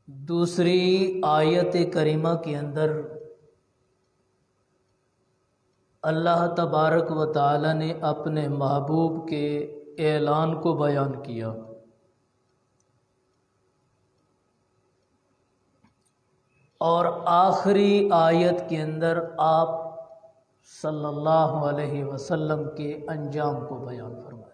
دوسری آیت کریمہ کے اندر اللہ تبارک و تعالی نے اپنے محبوب کے اعلان کو بیان کیا، اور آخری آیت کے اندر آپ صلی اللہ علیہ وسلم کے انجام کو بیان فرمایا۔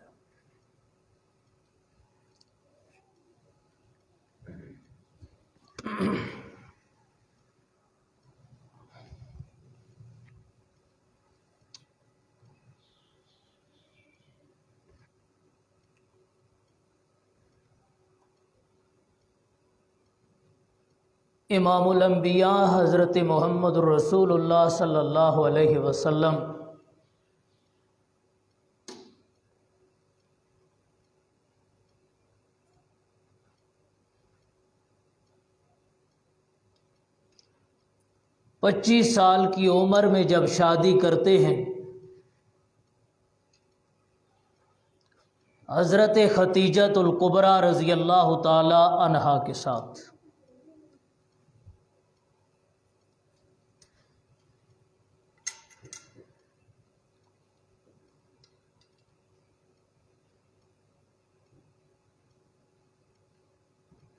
امام الانبیاء حضرت محمد رسول اللہ صلی اللہ علیہ وسلم پچیس سال کی عمر میں جب شادی کرتے ہیں، حضرت خدیجۃ الکبریٰ رضی اللہ تعالی عنہا کے ساتھ،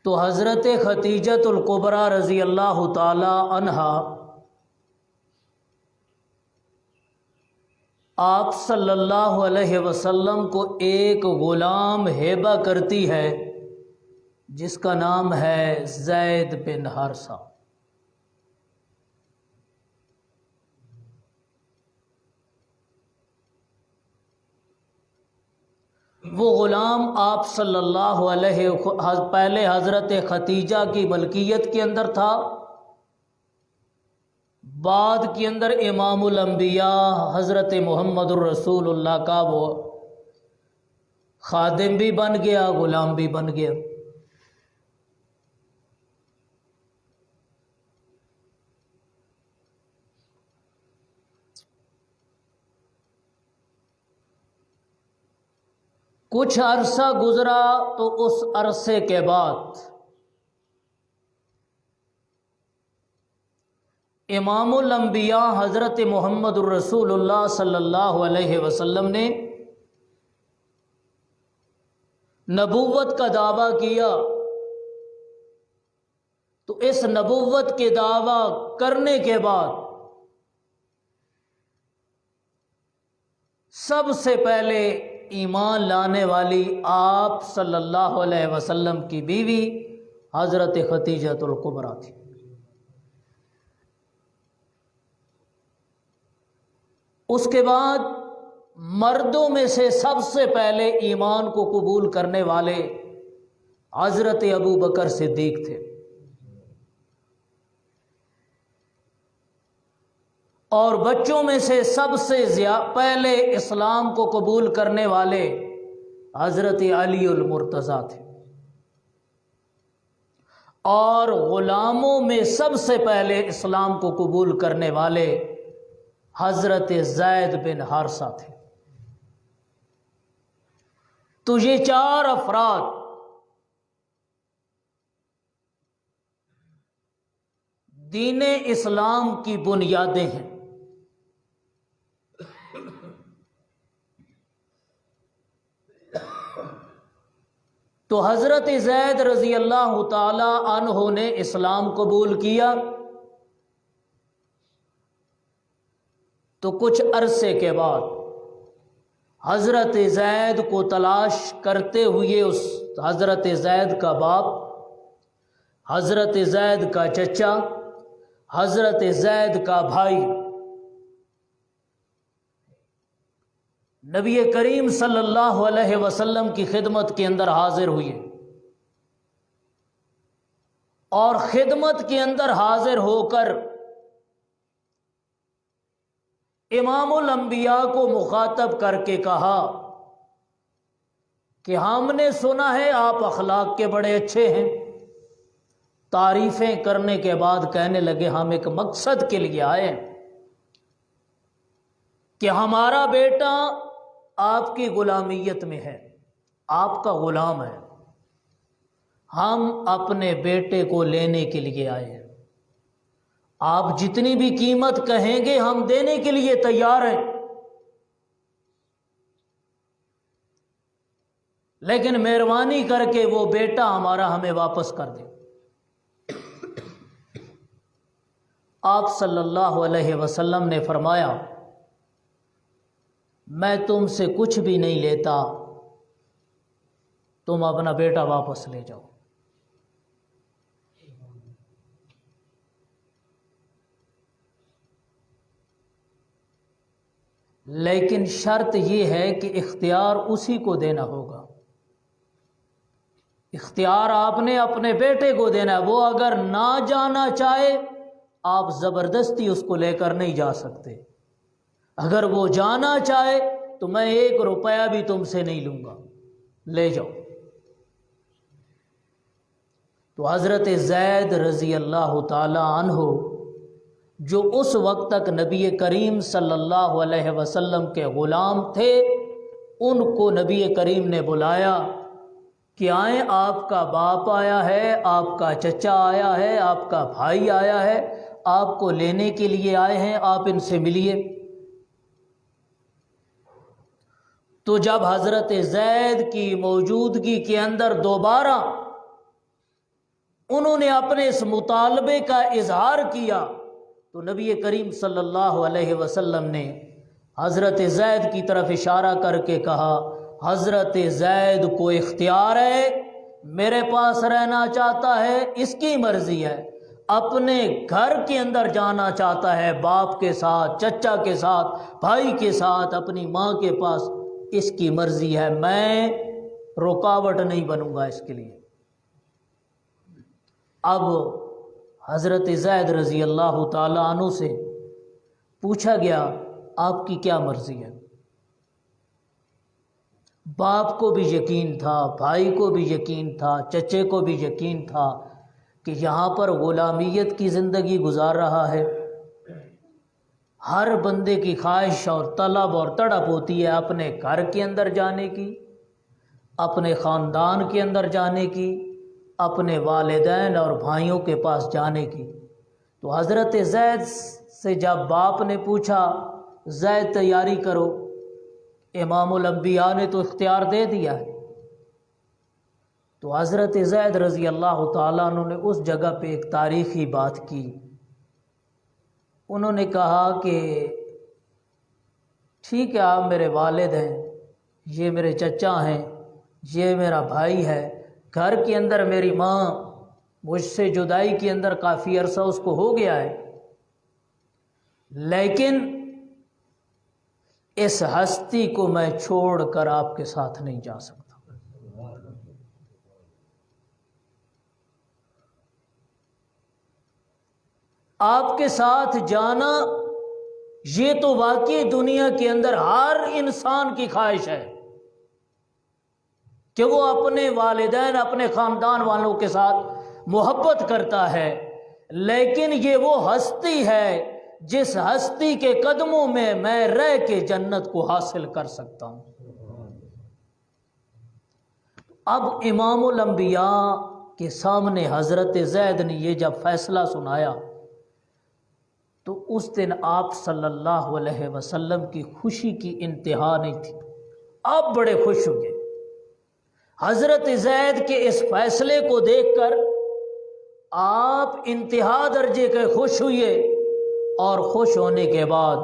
تو حضرت خدیجۃ الکبریٰ رضی اللہ تعالی عنہا آپ صلی اللہ علیہ وسلم کو ایک غلام ہیبہ کرتی ہے جس کا نام ہے زید بن حارثہ۔ وہ غلام آپ صلی اللہ علیہ پہلے حضرت خدیجہ کی ملکیت کے اندر تھا، بعد کے اندر امام الانبیاء حضرت محمد الرسول اللہ کا وہ خادم بھی بن گیا، غلام بھی بن گیا۔ کچھ عرصہ گزرا تو اس عرصے کے بعد امام الانبیاء حضرت محمد الرسول اللہ صلی اللہ علیہ وسلم نے نبوت کا دعویٰ کیا، تو اس نبوت کے دعویٰ کرنے کے بعد سب سے پہلے ایمان لانے والی آپ صلی اللہ علیہ وسلم کی بیوی حضرت خدیجۃ الکبریٰ تھی۔ اس کے بعد مردوں میں سے سب سے پہلے ایمان کو قبول کرنے والے حضرت ابو بکر صدیق تھے، اور بچوں میں سے سب سے پہلے اسلام کو قبول کرنے والے حضرت علی المرتضیٰ تھے، اور غلاموں میں سب سے پہلے اسلام کو قبول کرنے والے حضرت زید بن حارثہ تھے۔ تو یہ چار افراد دین اسلام کی بنیادیں ہیں۔ تو حضرت زید رضی اللہ تعالی عنہ نے اسلام قبول کیا، تو کچھ عرصے کے بعد حضرت زید کو تلاش کرتے ہوئے اس حضرت زید کا باپ، حضرت زید کا چچا، حضرت زید کا بھائی نبی کریم صلی اللہ علیہ وسلم کی خدمت کے اندر حاضر ہوئے، اور خدمت کے اندر حاضر ہو کر امام الانبیاء کو مخاطب کر کے کہا کہ ہم نے سنا ہے آپ اخلاق کے بڑے اچھے ہیں۔ تعریفیں کرنے کے بعد کہنے لگے ہم ایک مقصد کے لیے آئے ہیں کہ ہمارا بیٹا آپ کی غلامیت میں ہے، آپ کا غلام ہے، ہم اپنے بیٹے کو لینے کے لیے آئے ہیں، آپ جتنی بھی قیمت کہیں گے ہم دینے کے لیے تیار ہیں، لیکن مہربانی کر کے وہ بیٹا ہمارا ہمیں واپس کر دیں۔ آپ صلی اللہ علیہ وسلم نے فرمایا، میں تم سے کچھ بھی نہیں لیتا، تم اپنا بیٹا واپس لے جاؤ۔ لیکن شرط یہ ہے کہ اختیار اسی کو دینا ہوگا، اختیار آپ نے اپنے بیٹے کو دینا ہے، وہ اگر نہ جانا چاہے آپ زبردستی اس کو لے کر نہیں جا سکتے، اگر وہ جانا چاہے تو میں 1 روپیہ بھی تم سے نہیں لوں گا، لے جاؤ۔ تو حضرت زید رضی اللہ تعالی عنہ جو اس وقت تک نبی کریم صلی اللہ علیہ وسلم کے غلام تھے، ان کو نبی کریم نے بلایا کہ آئیں، آپ کا باپ آیا ہے، آپ کا چچا آیا ہے، آپ کا بھائی آیا ہے، آپ کو لینے کے لیے آئے ہیں، آپ ان سے ملیے۔ تو جب حضرت زید کی موجودگی کے اندر دوبارہ انہوں نے اپنے اس مطالبے کا اظہار کیا تو نبی کریم صلی اللہ علیہ وسلم نے حضرت زید کی طرف اشارہ کر کے کہا، حضرت زید کو اختیار ہے، میرے پاس رہنا چاہتا ہے، اس کی مرضی ہے، اپنے گھر کے اندر جانا چاہتا ہے، باپ کے ساتھ، چچا کے ساتھ، بھائی کے ساتھ، اپنی ماں کے پاس، اس کی مرضی ہے، میں رکاوٹ نہیں بنوں گا اس کے لیے۔ اب حضرت زید رضی اللہ تعالی عنہ سے پوچھا گیا، آپ کی کیا مرضی ہے؟ باپ کو بھی یقین تھا، بھائی کو بھی یقین تھا، چچے کو بھی یقین تھا کہ یہاں پر غلامیت کی زندگی گزار رہا ہے۔ ہر بندے کی خواہش اور طلب اور تڑپ ہوتی ہے اپنے گھر کے اندر جانے کی، اپنے خاندان کے اندر جانے کی، اپنے والدین اور بھائیوں کے پاس جانے کی۔ تو حضرت زید سے جب باپ نے پوچھا، زید تیاری کرو، امام الانبیاء نے تو اختیار دے دیا ہے، تو حضرت زید رضی اللہ تعالیٰ عنہ نے اس جگہ پہ ایک تاریخی بات کی۔ انہوں نے کہا کہ ٹھیک ہے، آپ میرے والد ہیں، یہ میرے چچا ہیں، یہ میرا بھائی ہے، گھر کے اندر میری ماں مجھ سے جدائی کے اندر کافی عرصہ اس کو ہو گیا ہے، لیکن اس ہستی کو میں چھوڑ کر آپ کے ساتھ نہیں جا سکتا۔ آپ کے ساتھ جانا یہ تو واقعی دنیا کے اندر ہر انسان کی خواہش ہے کہ وہ اپنے والدین، اپنے خاندان والوں کے ساتھ محبت کرتا ہے، لیکن یہ وہ ہستی ہے جس ہستی کے قدموں میں رہ کے جنت کو حاصل کر سکتا ہوں۔ اب امام الانبیاء کے سامنے حضرت زید نے یہ جب فیصلہ سنایا تو اس دن آپ صلی اللہ علیہ وسلم کی خوشی کی انتہا نہیں تھی، آپ بڑے خوش ہوئے۔ حضرت زید کے اس فیصلے کو دیکھ کر آپ انتہا درجے کے خوش ہوئے، اور خوش ہونے کے بعد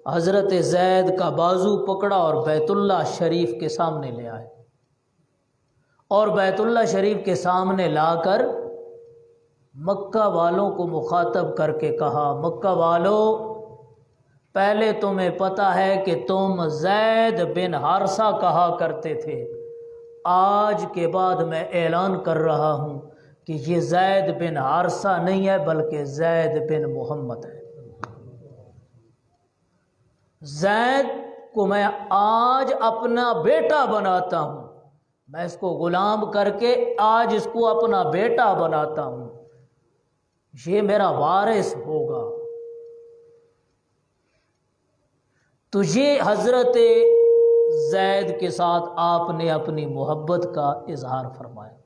حضرت زید کا بازو پکڑا اور بیت اللہ شریف کے سامنے لے آئے، اور بیت اللہ شریف کے سامنے لا کر مکہ والوں کو مخاطب کر کے کہا، مکہ والوں، پہلے تمہیں پتہ ہے کہ تم زید بن حارثہ کہا کرتے تھے، آج کے بعد میں اعلان کر رہا ہوں کہ یہ زید بن حارثہ نہیں ہے بلکہ زید بن محمد ہے۔ زید کو میں آج اپنا بیٹا بناتا ہوں، میں اس کو غلام کر کے آج اس کو اپنا بیٹا بناتا ہوں، یہ میرا وارث ہوگا۔ تو یہ حضرت زید کے ساتھ آپ نے اپنی محبت کا اظہار فرمایا۔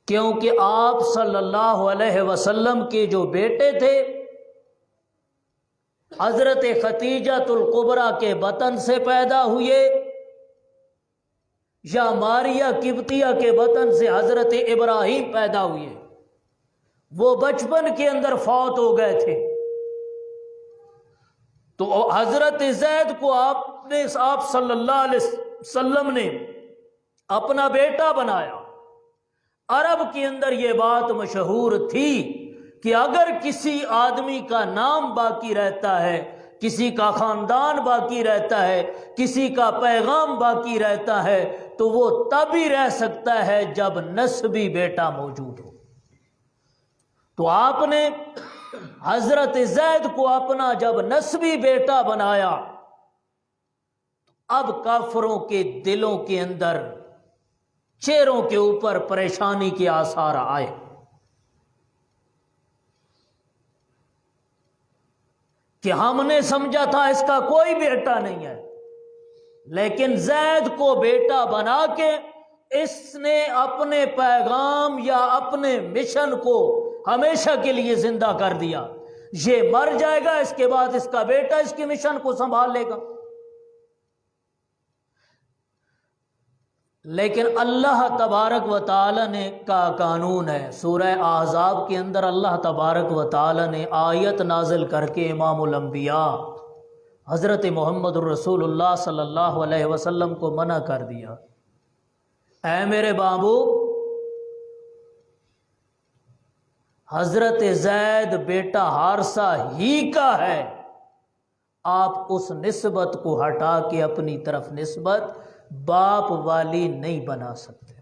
کیونکہ آپ صلی اللہ علیہ وسلم کے جو بیٹے تھے حضرت خدیجۃ الکبریٰ کے بطن سے پیدا ہوئے یا ماریہ قبطیہ کے بطن سے حضرت ابراہیم پیدا ہوئے، وہ بچپن کے اندر فوت ہو گئے تھے، تو حضرت زید کو آپ صلی اللہ علیہ وسلم نے اپنا بیٹا بنایا۔ عرب کے اندر یہ بات مشہور تھی کہ اگر کسی آدمی کا نام باقی رہتا ہے، کسی کا خاندان باقی رہتا ہے، کسی کا پیغام باقی رہتا ہے، تو وہ تب ہی رہ سکتا ہے جب نسبی بیٹا موجود ہو۔ تو آپ نے حضرت زید کو اپنا جب نسبی بیٹا بنایا، اب کافروں کے دلوں کے اندر، چہروں کے اوپر پریشانی کے آثار آئے۔ کہ ہم نے سمجھا تھا اس کا کوئی بیٹا نہیں ہے، لیکن زید کو بیٹا بنا کے اس نے اپنے پیغام یا اپنے مشن کو ہمیشہ کے لیے زندہ کر دیا۔ یہ مر جائے گا، اس کے بعد اس کا بیٹا اس کے مشن کو سنبھال لے گا۔ لیکن اللہ تبارک و تعالی نے کا قانون ہے، سورہ احزاب کے اندر اللہ تبارک و تعالی نے آیت نازل کر کے امام الانبیاء حضرت محمد الرسول اللہ صلی اللہ علیہ وسلم کو منع کر دیا، اے میرے بابو، حضرت زید بیٹا حارثہ ہی کا ہے، آپ اس نسبت کو ہٹا کے اپنی طرف نسبت باپ والی نہیں بنا سکتے۔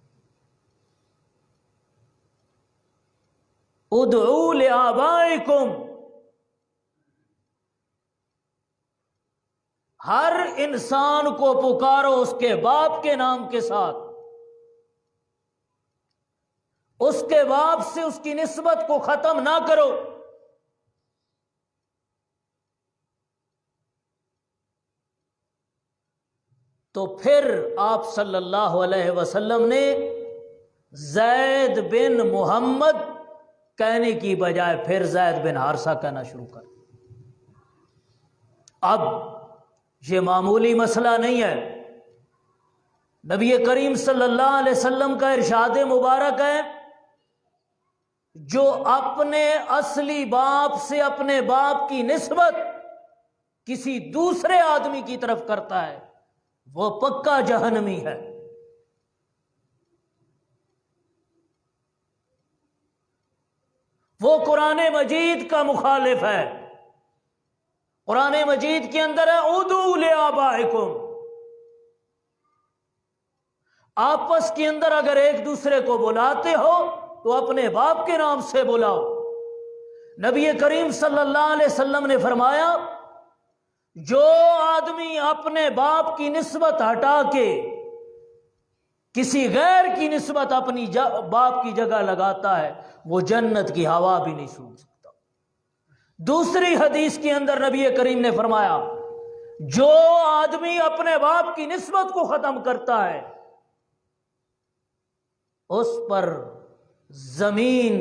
ادعوا لآبائکم، ہر انسان کو پکارو اس کے باپ کے نام کے ساتھ، اس کے باپ سے اس کی نسبت کو ختم نہ کرو۔ تو پھر آپ صلی اللہ علیہ وسلم نے زید بن محمد کہنے کی بجائے پھر زید بن حارثہ کہنا شروع کر دیا۔ اب یہ معمولی مسئلہ نہیں ہے، نبی کریم صلی اللہ علیہ وسلم کا ارشاد مبارک ہے، جو اپنے اصلی باپ سے اپنے باپ کی نسبت کسی دوسرے آدمی کی طرف کرتا ہے وہ پکا جہنمی ہے۔ وہ قرآن مجید کا مخالف ہے۔ قرآن مجید کے اندر ہے ادعوا لآبائکم، آپس کے اندر اگر ایک دوسرے کو بلاتے ہو تو اپنے باپ کے نام سے بلاؤ۔ نبی کریم صلی اللہ علیہ وسلم نے فرمایا، جو آدمی اپنے باپ کی نسبت ہٹا کے کسی غیر کی نسبت اپنی باپ کی جگہ لگاتا ہے وہ جنت کی ہوا بھی نہیں سونگھ سکتا۔ دوسری حدیث کے اندر نبی کریم نے فرمایا، جو آدمی اپنے باپ کی نسبت کو ختم کرتا ہے اس پر زمین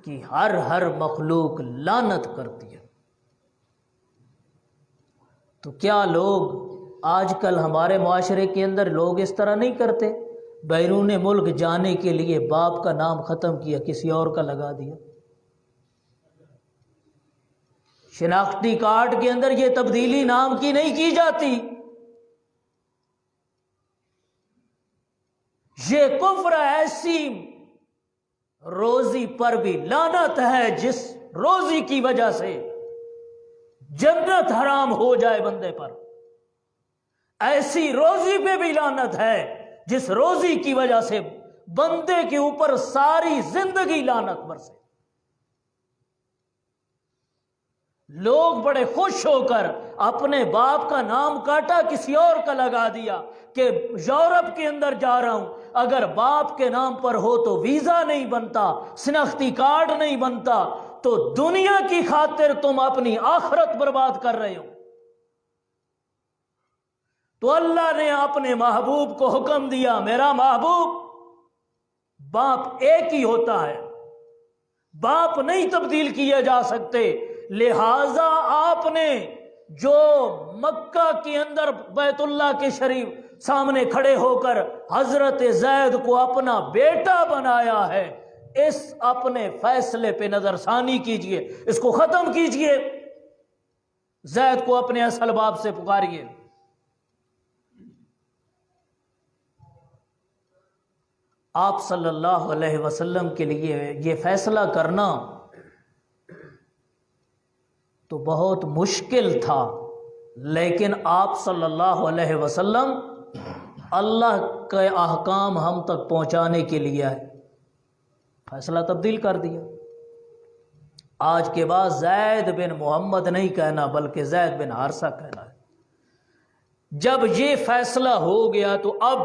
کی ہر مخلوق لعنت کرتی ہے۔ تو کیا لوگ آج کل ہمارے معاشرے کے اندر لوگ اس طرح نہیں کرتے؟ بیرون ملک جانے کے لیے باپ کا نام ختم کیا، کسی اور کا لگا دیا۔ شناختی کارڈ کے اندر یہ تبدیلی نام کی نہیں کی جاتی۔ یہ کفر ایسی روزی پر بھی لعنت ہے جس روزی کی وجہ سے جنت حرام ہو جائے بندے پر، ایسی روزی پہ بھی لعنت ہے جس روزی کی وجہ سے بندے کے اوپر ساری زندگی لعنت برسے۔ لوگ بڑے خوش ہو کر اپنے باپ کا نام کاٹا، کسی اور کا لگا دیا کہ یورپ کے اندر جا رہا ہوں، اگر باپ کے نام پر ہو تو ویزا نہیں بنتا، شناختی کارڈ نہیں بنتا، تو دنیا کی خاطر تم اپنی آخرت برباد کر رہے ہو۔ تو اللہ نے اپنے محبوب کو حکم دیا، میرا محبوب باپ ایک ہی ہوتا ہے، باپ نہیں تبدیل کیے جا سکتے، لہذا آپ نے جو مکہ کے اندر بیت اللہ کے شریف سامنے کھڑے ہو کر حضرت زید کو اپنا بیٹا بنایا ہے، اس اپنے فیصلے پہ نظر ثانی کیجئے، اس کو ختم کیجئے، زید کو اپنے اصل باپ سے پکاریے۔ آپ صلی اللہ علیہ وسلم کے لیے یہ فیصلہ کرنا تو بہت مشکل تھا، لیکن آپ صلی اللہ علیہ وسلم اللہ کے احکام ہم تک پہنچانے کے لیے آئے، فیصلہ تبدیل کر دیا۔ آج کے بعد زید بن محمد نہیں کہنا بلکہ زید بن حارثہ کہنا ہے۔ جب یہ فیصلہ ہو گیا تو اب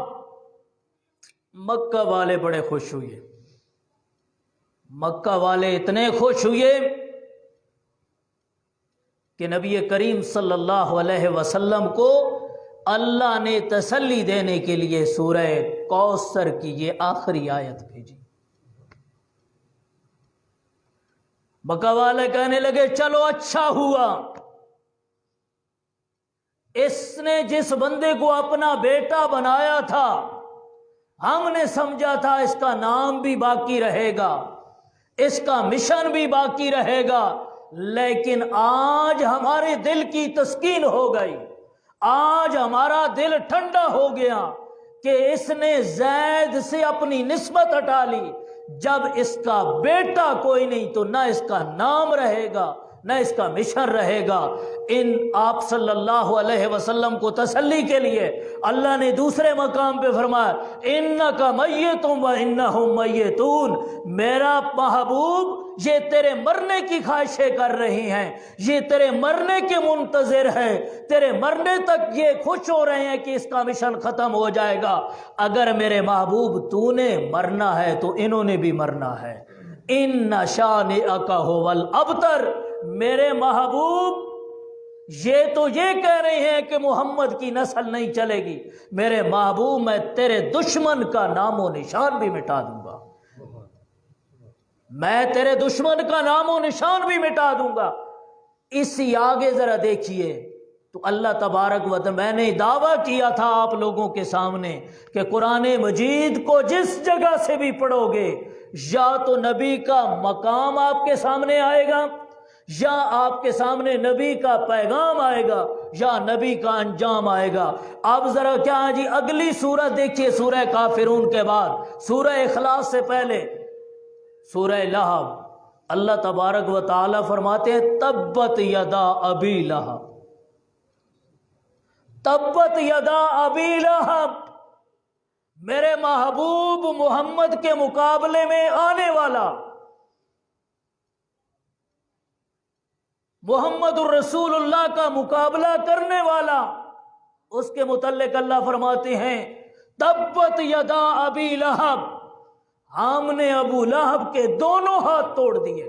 مکہ والے بڑے خوش ہوئے، مکہ والے اتنے خوش ہوئے کہ نبی کریم صلی اللہ علیہ وسلم کو اللہ نے تسلی دینے کے لیے سورہ کوثر کی یہ آخری آیت بھیجی۔ مکہ والے کہنے لگے چلو اچھا ہوا، اس نے جس بندے کو اپنا بیٹا بنایا تھا ہم نے سمجھا تھا اس کا نام بھی باقی رہے گا، اس کا مشن بھی باقی رہے گا، لیکن آج ہمارے دل کی تسکین ہو گئی، آج ہمارا دل ٹھنڈا ہو گیا کہ اس نے زید سے اپنی نسبت ہٹا لی۔ جب اس کا بیٹا کوئی نہیں تو نہ اس کا نام رہے گا نہ اس کا مشن رہے گا۔ ان آپ صلی اللہ علیہ وسلم کو تسلی کے لیے اللہ نے دوسرے مقام پہ فرمایا انک میت و انہم میتون، میرا محبوب یہ تیرے مرنے کی خواہشیں کر رہی ہیں، یہ تیرے مرنے کے منتظر ہیں، تیرے مرنے تک یہ خوش ہو رہے ہیں کہ اس کا مشن ختم ہو جائے گا۔ اگر میرے محبوب تو نے مرنا ہے تو انہوں نے بھی مرنا ہے۔ ان شانئک ھو الابتر، میرے محبوب یہ تو یہ کہہ رہے ہیں کہ محمد کی نسل نہیں چلے گی، میرے محبوب میں تیرے دشمن کا نام و نشان بھی مٹا دوں گا، میں تیرے دشمن کا نام و نشان بھی مٹا دوں گا۔ اسی آگے ذرا دیکھیے تو اللہ تبارک و تعالی، میں نے دعویٰ کیا تھا آپ لوگوں کے سامنے کہ قرآن مجید کو جس جگہ سے بھی پڑھو گے یا تو نبی کا مقام آپ کے سامنے آئے گا، یا آپ کے سامنے نبی کا پیغام آئے گا، یا نبی کا انجام آئے گا۔ اب ذرا کیا جی اگلی سورت دیکھیے، سورہ کافرون کے بعد سورہ اخلاص سے پہلے سورہ لہب، اللہ تبارک و تعالی فرماتے ہیں تبت یدا ابی لہب، تبت یدا ابی لہب، میرے محبوب محمد کے مقابلے میں آنے والا، محمد الرسول اللہ کا مقابلہ کرنے والا، اس کے متعلق اللہ فرماتے ہیں تبت یدا ابی لہب، ہم نے ابو لہب کے دونوں ہاتھ توڑ دیے،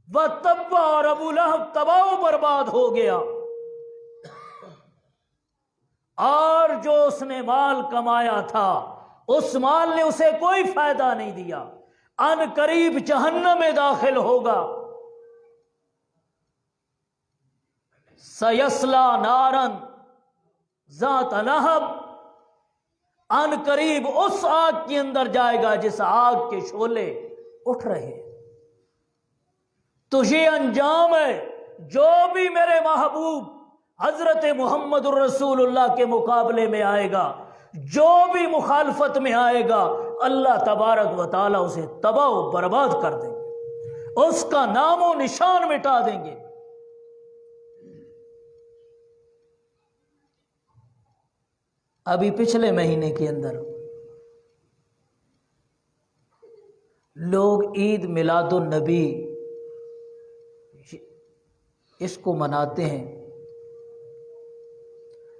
وَتَبَّ، اور ابو لہب تباہ و برباد ہو گیا، اور جو اس نے مال کمایا تھا اس مال نے اسے کوئی فائدہ نہیں دیا، ان قریب جہنم میں داخل ہوگا، سیصلی نارا ذات لہب، ان قریب اس آگ کے اندر جائے گا جس آگ کے شعلے اٹھ رہے ہیں۔ تو یہ انجام ہے، جو بھی میرے محبوب حضرت محمد الرسول اللہ کے مقابلے میں آئے گا، جو بھی مخالفت میں آئے گا، اللہ تبارک و تعالی اسے تباہ و برباد کر دیں گے، اس کا نام و نشان مٹا دیں گے۔ ابھی پچھلے مہینے کے اندر لوگ عید میلاد النبی اس کو مناتے ہیں،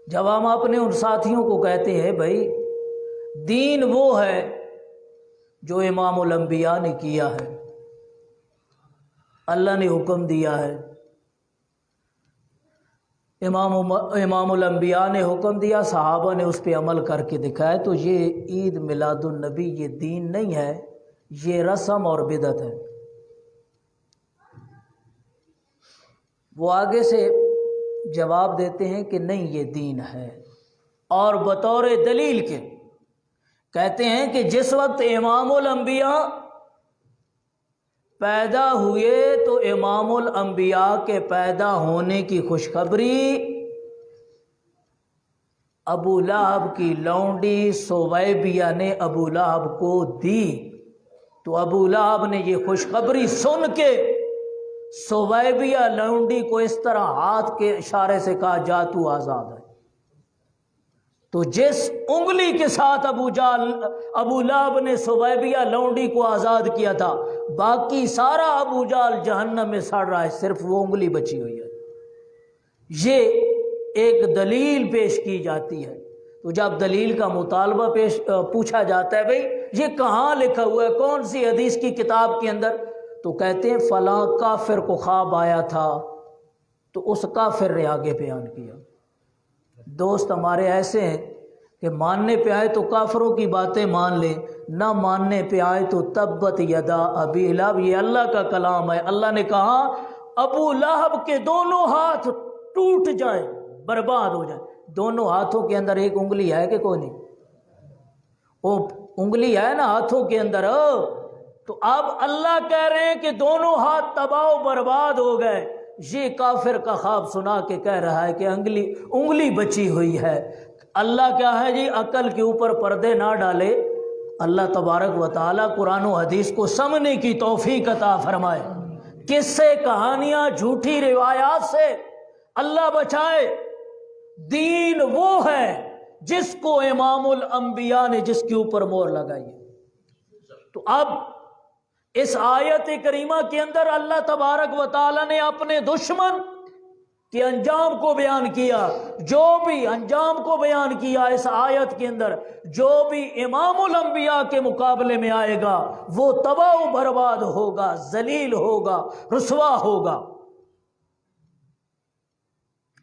جب ہم اپنے ان ساتھیوں کو کہتے ہیں بھائی دین وہ ہے جو امام الانبیاء نے کیا ہے، اللہ نے حکم دیا ہے، امام الانبیاء نے حکم دیا، صحابہ نے اس پہ عمل کر کے دکھایا، تو یہ عید میلاد النبی یہ دین نہیں ہے، یہ رسم اور بدعت ہے۔ وہ آگے سے جواب دیتے ہیں کہ نہیں یہ دین ہے، اور بطور دلیل کے کہتے ہیں کہ جس وقت امام الانبیاء پیدا ہوئے تو امام الانبیاء کے پیدا ہونے کی خوشخبری ابو لہب کی لونڈی سویبیہ نے ابو لہب کو دی، تو ابو لہب نے یہ خوشخبری سن کے سویبیہ لونڈی کو اس طرح ہاتھ کے اشارے سے کہا جا تو آزاد ہے۔ تو جس انگلی کے ساتھ ابو لہب نے سویبیہ لونڈی کو آزاد کیا تھا، باقی سارا ابو جہل جہنم میں سڑ رہا ہے، صرف وہ انگلی بچی ہوئی ہے۔ یہ ایک دلیل پیش کی جاتی ہے، تو جب دلیل کا مطالبہ پوچھا جاتا ہے، بھئی یہ کہاں لکھا ہوا ہے، کون سی حدیث کی کتاب کے اندر، تو کہتے ہیں فلاں کافر کو خواب آیا تھا، تو اس کافر نے آگے بیان کیا۔ دوست ہمارے ایسے ہیں کہ ماننے پہ آئے تو کافروں کی باتیں مان لیں، نہ ماننے پہ آئے تو تبت یدا ابی لہب، یہ اللہ کا کلام ہے۔ اللہ نے کہا ابو لہب کے دونوں ہاتھ ٹوٹ جائیں، برباد ہو جائیں۔ دونوں ہاتھوں کے اندر ایک انگلی ہے کہ کوئی نہیں؟ وہ انگلی ہے نا ہاتھوں کے اندر، تو اب اللہ کہہ رہے ہیں کہ دونوں ہاتھ تباہ و برباد ہو گئے۔ یہ کافر کا خواب سنا کے کہہ رہا ہے کہ انگلی بچی ہوئی ہے۔ اللہ کیا ہے جی، عقل کے اوپر پردے نہ ڈالے۔ اللہ تبارک و تعالیٰ قرآن و حدیث کو سمجھنے کی توفیق عطا فرمائے۔ قصے کہانیاں جھوٹی روایات سے اللہ بچائے۔ دین وہ ہے جس کو امام الانبیاء نے جس کے اوپر مہر لگائی ہے۔ تو اب اس آیت کریمہ کے اندر اللہ تبارک و تعالیٰ نے اپنے دشمن کے انجام کو بیان کیا، جو بھی انجام کو بیان کیا اس آیت کے اندر، جو بھی امام الانبیاء کے مقابلے میں آئے گا وہ تباہ و برباد ہوگا، ذلیل ہوگا، رسوا ہوگا۔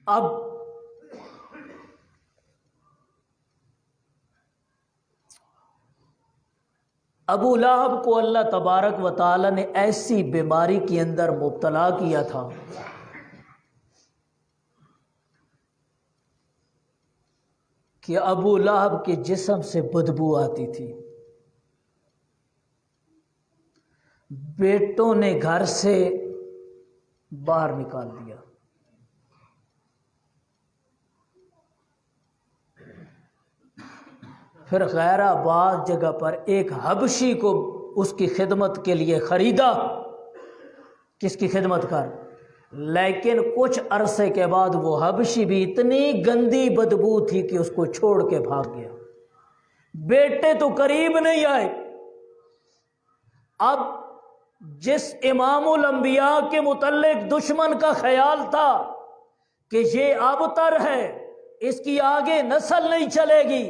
اب ابو لہب کو اللہ تبارک و تعالی نے ایسی بیماری کے اندر مبتلا کیا تھا کہ ابو لہب کے جسم سے بدبو آتی تھی۔ بیٹوں نے گھر سے باہر نکال دیا۔ پھر غیر آباد جگہ پر ایک حبشی کو اس کی خدمت کے لیے خریدا۔ کس کی خدمت کر؟ لیکن کچھ عرصے کے بعد وہ حبشی بھی اتنی گندی بدبو تھی کہ اس کو چھوڑ کے بھاگ گیا۔ بیٹے تو قریب نہیں آئے۔ اب جس امام الانبیاء کے متعلق دشمن کا خیال تھا کہ یہ ابتر ہے، اس کی آگے نسل نہیں چلے گی،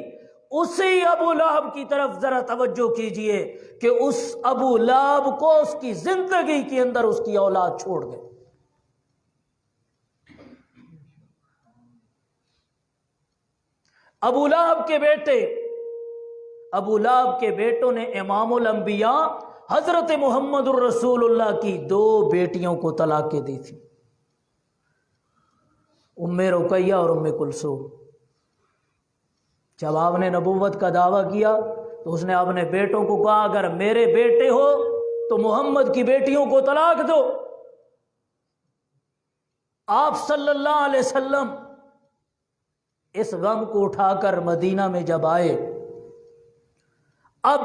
اسی ابو لہب کی طرف ذرا توجہ کیجئے کہ اس ابو لہب کو اس کی زندگی کے اندر اس کی اولاد چھوڑ گئے۔ ابو لہب کے بیٹوں نے امام الانبیاء حضرت محمد الرسول اللہ کی 2 بیٹیوں کو طلاقیں دی تھی، ام رقیہ اور ام کلثوم۔ جب آپ نے نبوت کا دعویٰ کیا تو اس نے اپنے بیٹوں کو کہا اگر میرے بیٹے ہو تو محمد کی بیٹیوں کو طلاق دو۔ آپ صلی اللہ علیہ وسلم اس غم کو اٹھا کر مدینہ میں جب آئے، اب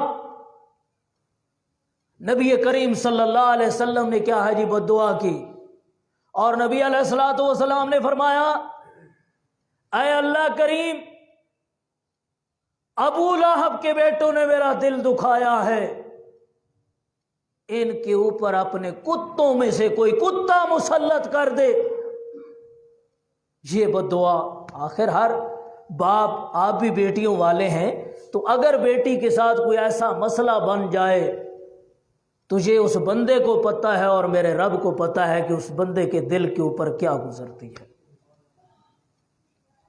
نبی کریم صلی اللہ علیہ وسلم نے کیا ہے جی بد دعا کی، اور نبی علیہ الصلوۃ والسلام نے فرمایا اے اللہ کریم، ابو لہب کے بیٹوں نے میرا دل دکھایا ہے، ان کے اوپر اپنے کتوں میں سے کوئی کتا مسلط کر دے۔ یہ بد دعا۔ آخر ہر باپ، آپ بھی بیٹیوں والے ہیں، تو اگر بیٹی کے ساتھ کوئی ایسا مسئلہ بن جائے، تجھے اس بندے کو پتہ ہے اور میرے رب کو پتہ ہے کہ اس بندے کے دل کے اوپر کیا گزرتی ہے۔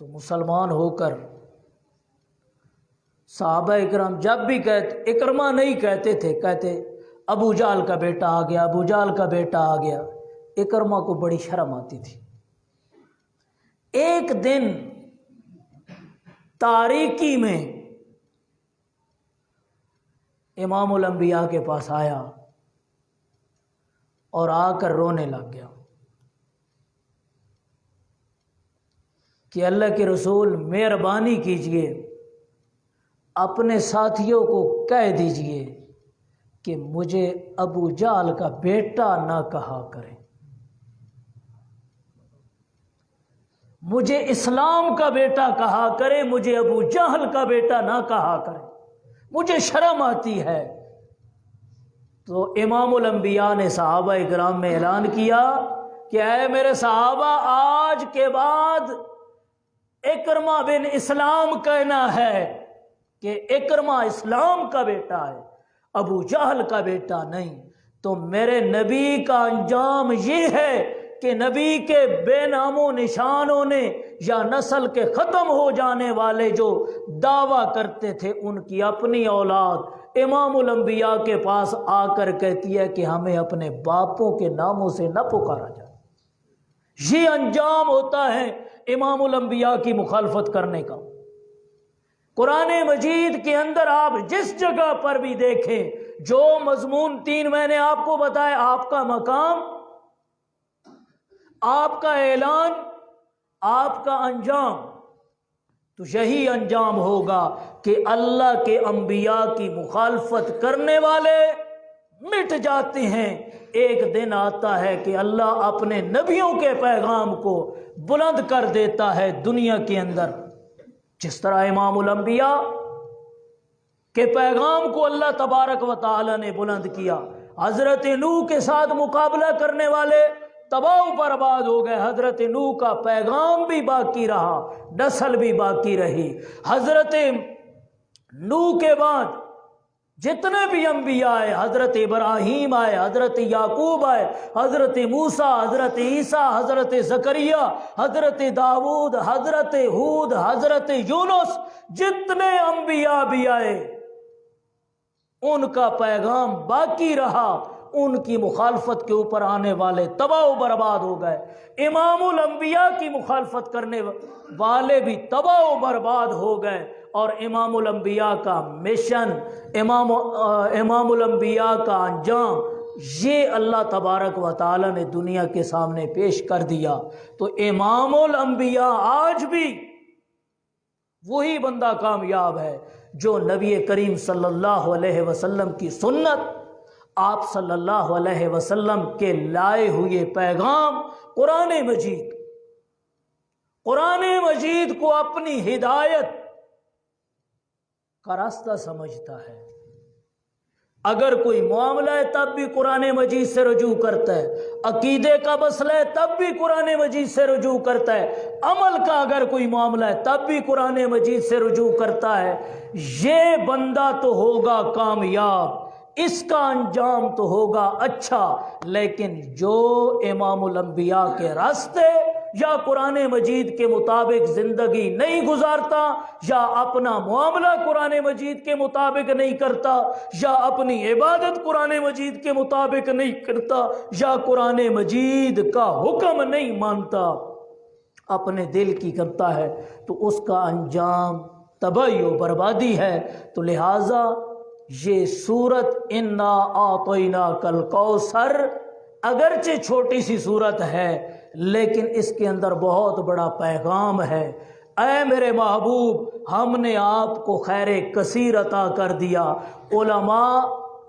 تو مسلمان ہو کر صحابہ اکرام جب بھی کہتے، اکرمہ نہیں کہتے تھے، کہتے ابو جہل کا بیٹا آ گیا، ابو جہل کا بیٹا آ گیا، اکرمہ کو بڑی شرم آتی تھی۔ ایک دن تاریکی میں امام الانبیاء کے پاس آیا اور آ کر رونے لگ گیا کہ اللہ کے رسول مہربانی کیجئے، اپنے ساتھیوں کو کہہ دیجئے کہ مجھے ابو جہل کا بیٹا نہ کہا کریں، مجھے اسلام کا بیٹا کہا کرے، مجھے ابو جہل کا بیٹا نہ کہا کرے، مجھے شرم آتی ہے۔ تو امام الانبیاء نے صحابہ اکرام میں اعلان کیا کہ اے میرے صحابہ، آج کے بعد اکرمہ بن اسلام کہنا ہے کہ اکرمہ اسلام کا بیٹا ہے، ابو جہل کا بیٹا نہیں۔ تو میرے نبی کا انجام یہ ہے کہ نبی کے بے نام و نشانوں نے یا نسل کے ختم ہو جانے والے جو دعویٰ کرتے تھے، ان کی اپنی اولاد امام الانبیاء کے پاس آ کر کہتی ہے کہ ہمیں اپنے باپوں کے ناموں سے نہ پکارا جائے۔ یہ انجام ہوتا ہے امام الانبیاء کی مخالفت کرنے کا۔ قرآن مجید کے اندر آپ جس جگہ پر بھی دیکھیں، جو مضمون تین میں نے آپ کو بتایا، آپ کا مقام، آپ کا اعلان، آپ کا انجام، تو یہی انجام ہوگا کہ اللہ کے انبیاء کی مخالفت کرنے والے مٹ جاتے ہیں۔ ایک دن آتا ہے کہ اللہ اپنے نبیوں کے پیغام کو بلند کر دیتا ہے دنیا کے اندر، جس طرح امام الانبیاء کے پیغام کو اللہ تبارک و تعالی نے بلند کیا۔ حضرت نوح کے ساتھ مقابلہ کرنے والے تباہ و برباد ہو گئے، حضرت نوح کا پیغام بھی باقی رہا، نسل بھی باقی رہی۔ حضرت نوح کے بعد جتنے بھی انبیاء آئے، حضرت ابراہیم آئے، حضرت یعقوب آئے، حضرت موسیٰ، حضرت عیسیٰ، حضرت زکریا، حضرت داؤد، حضرت ہود، حضرت یونس، جتنے انبیاء بھی آئے ان کا پیغام باقی رہا، ان کی مخالفت کے اوپر آنے والے تباہ و برباد ہو گئے۔ امام الانبیاء کی مخالفت کرنے والے بھی تباہ و برباد ہو گئے، اور امام الانبیاء کا مشن، امام الانبیاء کا انجام، یہ اللہ تبارک و تعالی نے دنیا کے سامنے پیش کر دیا۔ تو امام الانبیاء آج بھی وہی بندہ کامیاب ہے جو نبی کریم صلی اللہ علیہ وسلم کی سنت، آپ صلی اللہ علیہ وسلم کے لائے ہوئے پیغام قرآن مجید کو اپنی ہدایت کا راستہ سمجھتا ہے۔ اگر کوئی معاملہ ہے تب بھی قرآن مجید سے رجوع کرتا ہے، عقیدے کا مسئلہ ہے تب بھی قرآن مجید سے رجوع کرتا ہے، عمل کا اگر کوئی معاملہ ہے تب بھی قرآن مجید سے رجوع کرتا ہے، یہ بندہ تو ہوگا کامیاب، اس کا انجام تو ہوگا اچھا۔ لیکن جو امام الانبیاء کے راستے یا قرآن مجید کے مطابق زندگی نہیں گزارتا، یا اپنا معاملہ قرآن مجید کے مطابق نہیں کرتا، یا اپنی عبادت قرآن مجید کے مطابق نہیں کرتا، یا قرآن مجید کا حکم نہیں مانتا، اپنے دل کی کرتا ہے، تو اس کا انجام تباہی و بربادی ہے۔ تو لہٰذا یہ سورت انا اعطیناک الکوثر اگرچہ چھوٹی سی سورت ہے، لیکن اس کے اندر بہت بڑا پیغام ہے۔ اے میرے محبوب، ہم نے آپ کو خیر کثیر عطا کر دیا۔ علماء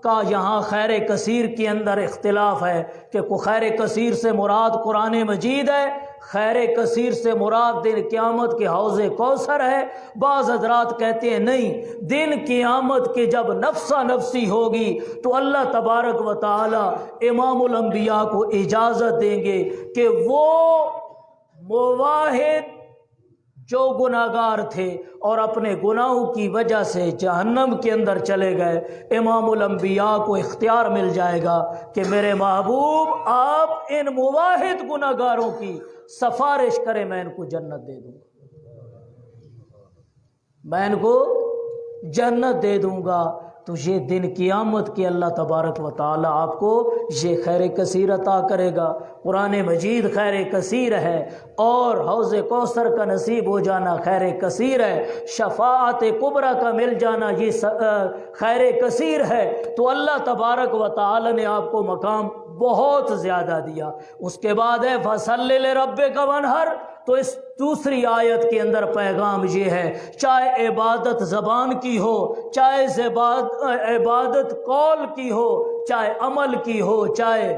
کا یہاں خیر کثیر کے اندر اختلاف ہے کہ خیر کثیر سے مراد قرآن مجید ہے، خیر کثیر سے مراد دن قیامت کے حوض کوثر ہے۔ بعض حضرات کہتے ہیں نہیں، دن قیامت کے جب نفسا نفسی ہوگی تو اللہ تبارک و تعالی امام الانبیاء کو اجازت دیں گے کہ وہ موحد جو گناہگار تھے اور اپنے گناہوں کی وجہ سے جہنم کے اندر چلے گئے، امام الانبیاء کو اختیار مل جائے گا کہ میرے محبوب آپ ان موحد گناہگاروں کی سفارش کریں، میں ان کو جنت دے دوں گا۔ میں ان کو جنت دے دوں گا۔ تو یہ دن قیامت کے اللہ تبارک و تعالی آپ کو یہ خیر کثیر عطا کرے گا۔ قرآن مجید خیر کثیر ہے، اور حوض کوثر کا نصیب ہو جانا خیر کثیر ہے، شفاعت کبریٰ کا مل جانا یہ خیر کثیر ہے۔ تو اللہ تبارک و تعالی نے آپ کو مقام بہت زیادہ دیا۔ اس کے بعد ہے فَصَلِّ لِرَبِّكَ وَانْحَرْ۔ تو اس دوسری آیت کے اندر پیغام یہ ہے، چاہے عبادت زبان کی ہو، چاہے عبادت قول کی ہو، چاہے عمل کی ہو، چاہے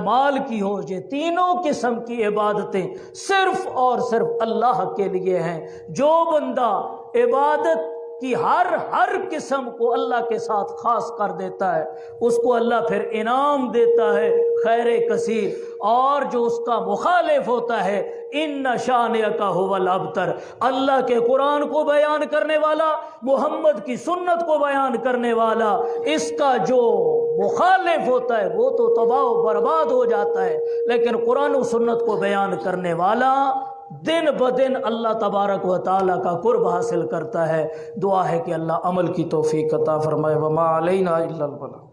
مال کی ہو، یہ تینوں قسم کی عبادتیں صرف اور صرف اللہ کے لیے ہیں۔ جو بندہ عبادت کی ہر قسم کو اللہ کے ساتھ خاص کر دیتا ہے، اس کو اللہ پھر انعام دیتا ہے خیر کثیر۔ اور جو اس کا مخالف ہوتا ہے، ان شانئک ھو الابتر، اللہ کے قرآن کو بیان کرنے والا، محمد کی سنت کو بیان کرنے والا، اس کا جو مخالف ہوتا ہے وہ تو تباہ و برباد ہو جاتا ہے، لیکن قرآن و سنت کو بیان کرنے والا دن بدن اللہ تبارک و تعالیٰ کا قرب حاصل کرتا ہے۔ دعا ہے کہ اللہ عمل کی توفیق عطا فرمائے۔ وما علینا الا البلاغ۔